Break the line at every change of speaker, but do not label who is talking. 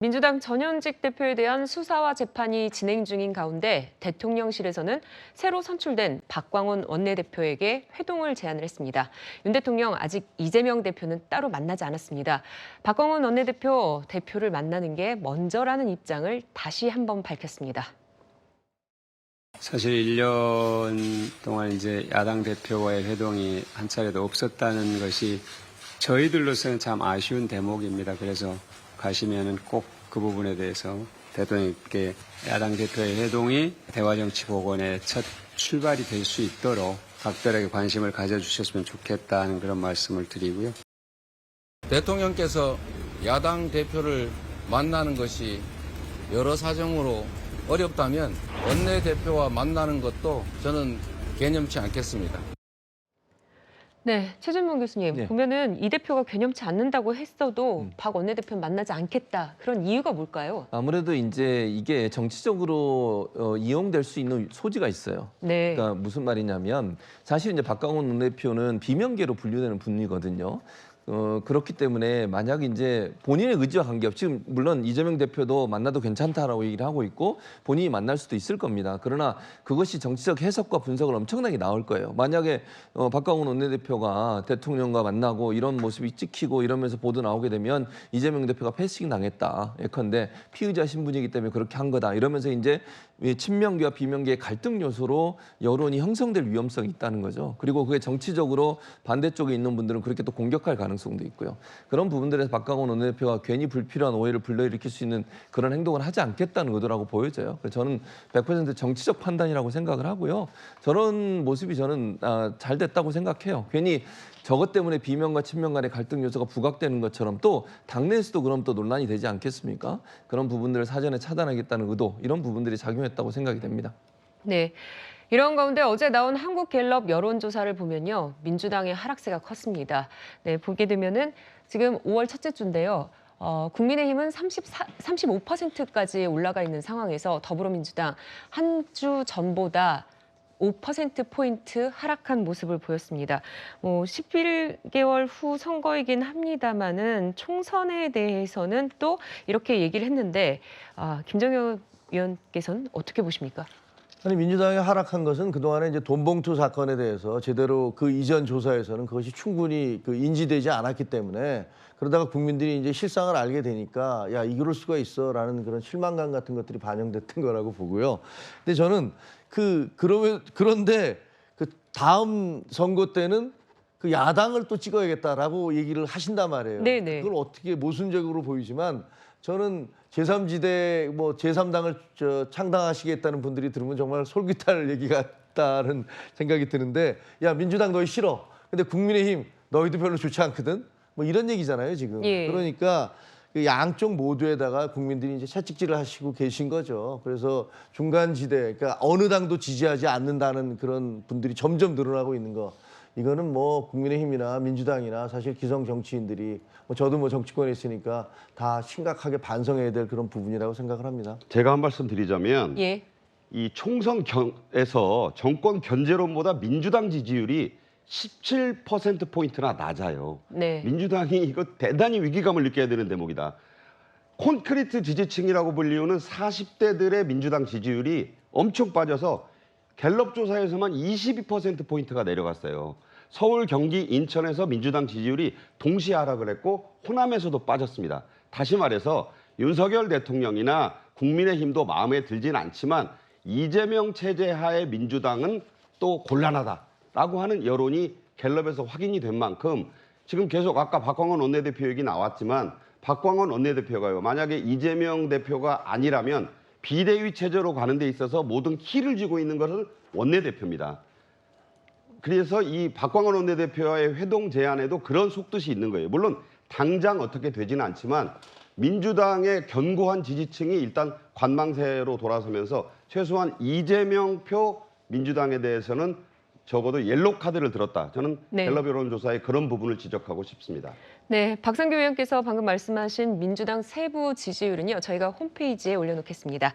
민주당 전현직 대표에 대한 수사와 재판이 진행 중인 가운데 대통령실에서는 새로 선출된 박광원 원내대표에게 회동을 제안을 했습니다. 윤 대통령 아직 이재명 대표는 따로 만나지 않았습니다. 박광원 원내대표, 대표를 만나는 게 먼저라는 입장을 다시 한번 밝혔습니다.
사실 1년 동안 이제 야당 대표와의 회동이 한 차례도 없었다는 것이 저희들로서는 참 아쉬운 대목입니다. 그래서 가시면은 꼭 그 부분에 대해서 대통령께 야당 대표의 회동이 대화정치복원의 첫 출발이 될 수 있도록 각별하게 관심을 가져주셨으면 좋겠다는 그런 말씀을 드리고요.
대통령께서 야당 대표를 만나는 것이 여러 사정으로 어렵다면 원내대표와 만나는 것도 저는 개념치 않겠습니다.
네, 최준봉 교수님,
네.
보면은 이 대표가 개념치 않는다고 했어도 박 원내대표는 만나지 않겠다. 그런 이유가 뭘까요?
아무래도 이제 이게 정치적으로 이용될 수 있는 소지가 있어요.
네.
그러니까 무슨 말이냐면 사실 이제 박광원 원내대표는 비명계로 분류되는 분이거든요. 그렇기 때문에 만약 이제 본인의 의지와 관계없이 지금 물론 이재명 대표도 만나도 괜찮다라고 얘기를 하고 있고 본인이 만날 수도 있을 겁니다. 그러나 그것이 정치적 해석과 분석을 엄청나게 나올 거예요. 만약에 박광원 원내대표가 대통령과 만나고 이런 모습이 찍히고 이러면서 보도 나오게 되면 이재명 대표가 패싱 당했다. 예컨대 피의자 신분이기 때문에 그렇게 한 거다. 이러면서 이제 친명계와 비명계의 갈등 요소로 여론이 형성될 위험성이 있다는 거죠. 그리고 그게 정치적으로 반대쪽에 있는 분들은 그렇게 또 공격할 가능성도 있고요. 그런 부분들에서 박광원 원내대표가 괜히 불필요한 오해를 불러일으킬 수 있는 그런 행동을 하지 않겠다는 의도라고 보여져요. 그래서 저는 100% 정치적 판단이라고 생각을 하고요. 저런 모습이 저는 잘 됐다고 생각해요. 괜히 저것 때문에 비명과 친명 간의 갈등 요소가 부각되는 것처럼 또 당내에서도 그럼 또 논란이 되지 않겠습니까? 그런 부분들을 사전에 차단하겠다는 의도, 이런 부분들이 작용했다고 생각이 됩니다.
네. 이런 가운데 어제 나온 한국갤럽 여론조사를 보면요. 민주당의 하락세가 컸습니다. 네, 보게 되면은 지금 5월 첫째 주인데요. 국민의힘은 35%까지 올라가 있는 상황에서 더불어민주당 한 주 전보다 5%포인트 하락한 모습을 보였습니다. 11개월 후 선거이긴 합니다만은 총선에 대해서는 또 이렇게 얘기를 했는데 김정현 위원께서는 어떻게 보십니까?
아니 민주당이 하락한 것은 그동안에 이제 돈봉투 사건에 대해서 제대로 그 이전 조사에서는 그것이 충분히 인지되지 않았기 때문에 그러다가 국민들이 이제 실상을 알게 되니까 야 이럴 수가 있어라는 그런 실망감 같은 것들이 반영됐던 거라고 보고요. 근데 저는 그런데 그 다음 선거 때는 그 야당을 또 찍어야겠다라고 얘기를 하신단 말이에요.
네네.
그걸 어떻게 모순적으로 보이지만 저는 제3지대 제3당을 창당하시겠다는 분들이 들으면 정말 솔깃할 얘기 같다는 생각이 드는데 야 민주당 너희 싫어. 근데 국민의힘 너희도 별로 좋지 않거든. 뭐 이런 얘기잖아요 지금.
예.
그러니까 그 양쪽 모두에다가 국민들이 이제 채찍질을 하시고 계신 거죠. 그래서 중간지대, 그러니까 어느 당도 지지하지 않는다는 그런 분들이 점점 늘어나고 있는 거. 이거는 뭐 국민의힘이나 민주당이나 사실 기성 정치인들이 저도 정치권에 있으니까 다 심각하게 반성해야 될 그런 부분이라고 생각을 합니다.
제가 한 말씀 드리자면
예.
이 총선에서 정권 견제론보다 민주당 지지율이 17%포인트나 낮아요.
네.
민주당이 이거 대단히 위기감을 느껴야 되는 대목이다. 콘크리트 지지층이라고 불리우는 40대들의 민주당 지지율이 엄청 빠져서 갤럽 조사에서만 22%포인트가 내려갔어요. 서울, 경기, 인천에서 민주당 지지율이 동시에 하락을 했고 호남에서도 빠졌습니다. 다시 말해서 윤석열 대통령이나 국민의힘도 마음에 들진 않지만 이재명 체제 하에 민주당은 또 곤란하다라고 하는 여론이 갤럽에서 확인이 된 만큼 지금 계속 아까 박광원 원내대표 얘기 나왔지만 박광원 원내대표가요. 만약에 이재명 대표가 아니라면 비대위 체제로 가는 데 있어서 모든 키를 쥐고 있는 것은 원내대표입니다. 그래서 이 박광원 원내대표와의 회동 제안에도 그런 속뜻이 있는 거예요. 물론 당장 어떻게 되지는 않지만 민주당의 견고한 지지층이 일단 관망세로 돌아서면서 최소한 이재명 표 민주당에 대해서는 적어도 옐로우 카드를 들었다. 저는
네.
갤럽 여론조사의 그런 부분을 지적하고 싶습니다.
네, 박상규 의원께서 방금 말씀하신 민주당 세부 지지율은요. 저희가 홈페이지에 올려놓겠습니다.